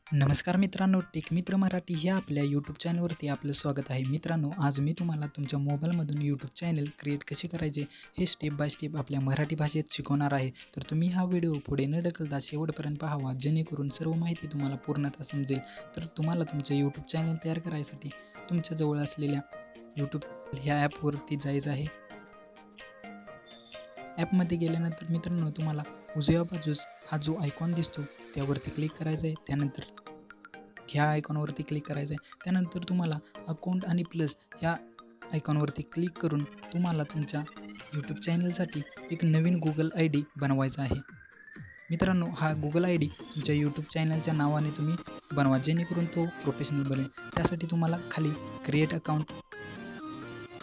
नमस्कार मित्रांनो, टेक मित्र मराठी ह्या आपल्या यूट्यूब चॅनलवरती आपलं स्वागत आहे. मित्रांनो, आज मी तुम्हाला तुमच्या मोबाईलमधून यूट्यूब चॅनल क्रिएट कसे करायचे हे स्टेप बाय स्टेप आपल्या मराठी भाषेत शिकवणार आहे. तर तुम्ही हा व्हिडिओ पुढे न ढकलता शेवटपर्यंत पाहावा, जेणेकरून सर्व माहिती तुम्हाला पूर्णतः समजेल. तर तुम्हाला तुमचे यूट्यूब चॅनल तयार करायसाठी तुमच्या जवळ असलेल्या यूट्यूब ह्या ॲपवरती जायचं आहे. ॲपमध्ये गेल्यानंतर मित्रांनो, तुम्हाला उजव्या बाजूस हा जो आयकॉन दिसतो त्यावरती क्लिक करायचं आहे. त्यानंतर ह्या आयकॉनवरती क्लिक करायचं आहे. त्यानंतर तुम्हाला अकाउंट आणि प्लस ह्या आयकॉनवरती क्लिक करून तुम्हाला तुमच्या यूट्यूब चॅनलसाठी एक नवीन Google ID बनवायचा आहे. मित्रांनो, हा Google ID तुमच्या यूट्यूब चॅनलच्या नावाने तुम्ही बनवा, जेणेकरून तो प्रोफेशनल बनेल. त्यासाठी तुम्हाला खाली क्रिएट अकाउंट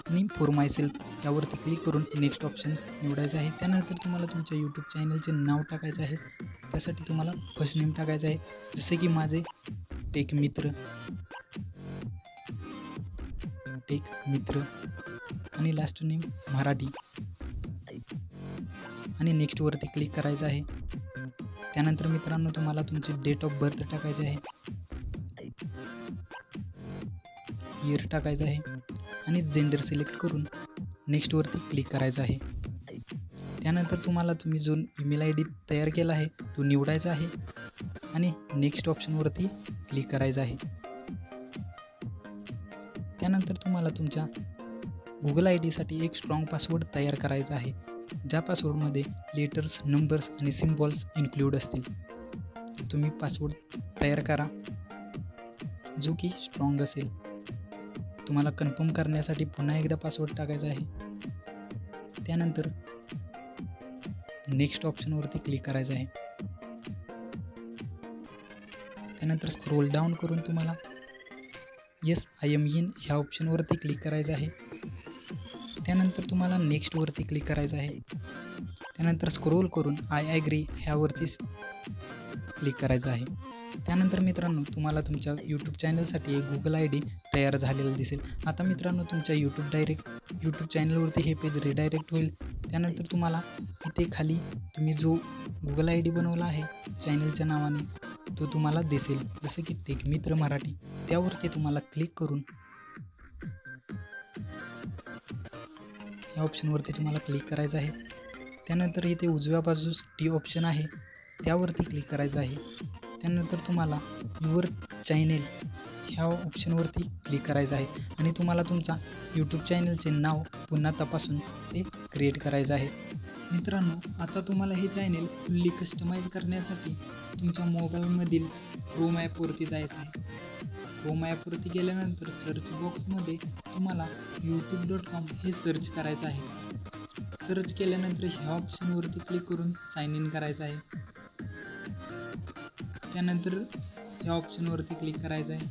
आणि फॉर माय सेल्फ यावरती क्लिक करून नेक्स्ट ऑप्शन निवडायचं आहे. त्यानंतर तुम्हाला तुमच्या यूट्यूब चॅनलचे नाव टाकायचं आहे. त्यासाठी तुम्हाला फर्स्ट नेम टाकायचं आहे, जसे की माझे टेक मित्र आणि लास्ट नेम मराठी आणि नेक्स्टवरती क्लिक करायचं आहे. त्यानंतर मित्रांनो, तुम्हाला तुमचे डेट ऑफ बर्थ टाकायचे आहे, इयर टाकायचं आहे आणि जेंडर सिलेक्ट करून नेक्स्टवरती क्लिक करायचं आहे. त्यानंतर तुम्हाला तुम्ही जो ईमेल ID तयार केला आहे तो निवडायचा आहे आणि नेक्स्ट ऑप्शनवरती क्लिक करायचं आहे. त्यानंतर तुम्हाला तुमच्या Google IDसाठी एक स्ट्रॉंग पासवर्ड तयार करायचा आहे, ज्या पासवर्डमध्ये लेटर्स, नंबर्स आणि सिम्बॉल्स इन्क्लूड असतील. तुम्ही पासवर्ड तयार करा जो की स्ट्रॉंग असेल. तुम्हाला कन्फर्म करण्यासाठी पुन्हा एकदा पासवर्ड टाकायचा आहे. त्यानंतर नेक्स्ट ऑप्शनवरती क्लिक करायचं आहे. त्यानंतर स्क्रोल डाऊन करून तुम्हाला येस आय एम इन ह्या ऑप्शनवरती क्लिक करायचं आहे. त्यानंतर तुम्हाला नेक्स्टवरती क्लिक करायचं आहे. त्यानंतर स्क्रोल करून आय ॲग्री ह्यावरती क्लिक करायचं आहे. त्यानंतर मित्रांनो, तुम्हाला तुमच्या यूट्यूब चॅनलसाठी एक Google ID तयार झालेला दिसेल. आता मित्रांनो, तुमच्या यूट्यूब चॅनलवरती हे पेज रिडायरेक्ट होईल. त्यानंतर तुम्हाला इथे खाली तुम्ही जो Google ID बनवला आहे चॅनलच्या नावाने तो तुम्हाला दिसेल, जसं की टेक मित्र मराठी. त्यावरती तुम्हाला क्लिक करून या ऑप्शनवरती तुम्हाला क्लिक करायचं आहे. त्यानंतर इथे उजव्या बाजूस टी ऑप्शन आहे त्यावरती क्लिक करायचं आहे. त्यानंतर तुम्हाला युअर चॅनल ह्या ऑप्शनवरती क्लिक करायचं आहे आणि तुम्हाला तुमचा यूट्यूब चॅनलचे नाव पुन्हा तपासून ते क्रिएट करायचं आहे. मित्रांनो, आता तुम्हाला हे चॅनल फुल्ली कस्टमाइज करण्यासाठी तुमच्या मोबाईलमधील क्रोम ॲपवरती जायचं आहे. क्रोम ॲपवरती गेल्यानंतर सर्च बॉक्समध्ये तुम्हाला youtube.com हे सर्च करायचं आहे. सर्च केल्यानंतर ह्या ऑप्शनवरती क्लिक करून साइन इन करायचं आहे. त्यानंतर या ऑप्शनवरती क्लिक करायचं आहे.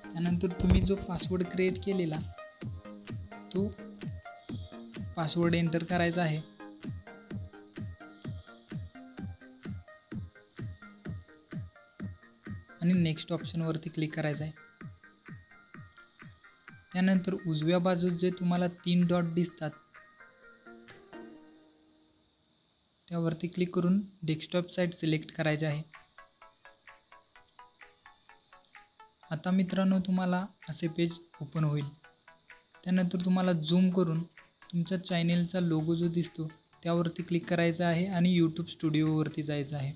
त्यानंतर तुम्ही जो पासवर्ड क्रिएट केलेला तो पासवर्ड एंटर करायचा आहे. आणि नेक्स्ट ऑप्शनवरती क्लिक करायचं आहे. त्यानंतर उजव्या बाजूस जे तुम्हाला 3 डॉट दिसतात त्यावरती क्लिक करून डेस्कटॉप साईट सिलेक्ट करायचे आहे. आता मित्रांनो, तुम्हाला असे पेज ओपन होईल. त्यानंतर तुम्हाला झूम करून तुमच्या चॅनेलचा लोगो जो दिसतो त्यावरती क्लिक करायचा आहे आणि यूट्यूब स्टुडिओवरती जायचं आहे,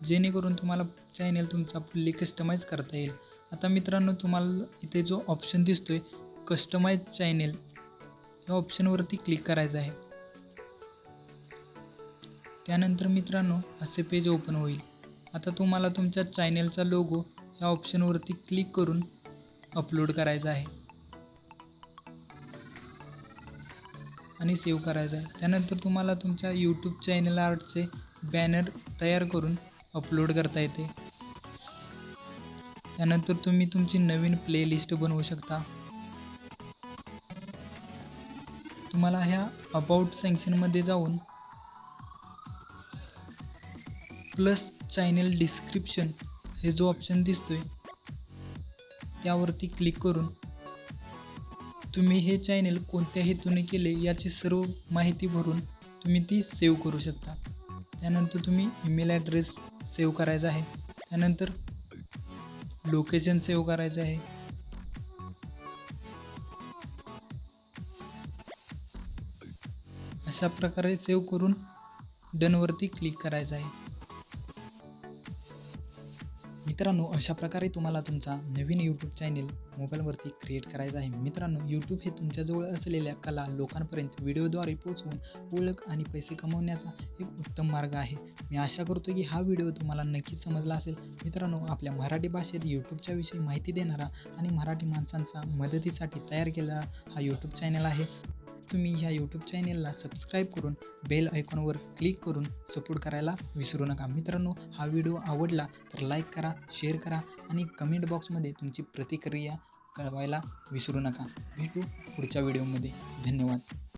जेणेकरून तुम्हाला चॅनल तुमचा फुल्ली कस्टमाइज करता येईल. आता मित्रांनो, तुम्हाला इथे जो ऑप्शन दिसतोय कस्टमाइज चॅनल या ऑप्शनवरती क्लिक करायचं आहे. त्यानंतर मित्रांनो, असे पेज ओपन होईल. आता तुम्हाला तुमच्या चॅनलचा लोगो या ऑप्शनवरती क्लिक करून अपलोड करायचा आहे आणि सेव्ह करायचा आहे. त्यानंतर तुम्हाला तुमच्या यूट्यूब चॅनल आर्टचे बॅनर तयार करून अपलोड करता येते. त्यानंतर तुम्ही तुमची नवीन प्लेलिस्ट बनवू शकता. तुम्हाला ह्या अबाउट सेक्शनमध्ये जाऊन प्लस चॅनल डिस्क्रिप्शन हे जो ऑप्शन दिसतोय त्यावरती क्लिक करून तुम्ही हे चॅनल कोणत्या हेतूने केले याची सर्व माहिती भरून तुम्ही ती सेव्ह करू शकता. त्यानंतर तुम्ही ईमेल ॲड्रेस सेव्ह करायचा आहे. त्यानंतर लोकेशन सेव्ह करायचं आहे. अशा प्रकारे सेव्ह करून डनवरती क्लिक करायचं आहे. मित्रांनो, अशा प्रकारे तुम्हाला तुमचा नवीन यूट्यूब चॅनेल मोबाईलवरती क्रिएट करायचा आहे. मित्रांनो, यूट्यूब हे तुमच्याजवळ असलेल्या कला लोकांपर्यंत व्हिडिओद्वारे पोहोचवून ओळख आणि पैसे कमवण्याचा एक उत्तम मार्ग आहे. मी आशा करतो की हा व्हिडिओ तुम्हाला नक्कीच समजला असेल. मित्रांनो, आपल्या मराठी भाषेत यूट्यूबच्या विषयी माहिती देणारा आणि मराठी माणसांच्या मदतीसाठी तयार केलेला हा यूट्यूब चॅनल आहे. तुम्ही ह्या यूट्यूब चॅनेलला सबस्क्राईब करून बेल आयकॉनवर क्लिक करून सपोर्ट करायला विसरू नका. मित्रांनो, हा व्हिडिओ आवडला तर लाईक करा, शेअर करा आणि कमेंट बॉक्समध्ये तुमची प्रतिक्रिया कळवायला विसरू नका. भेटू पुढच्या व्हिडिओमध्ये. धन्यवाद.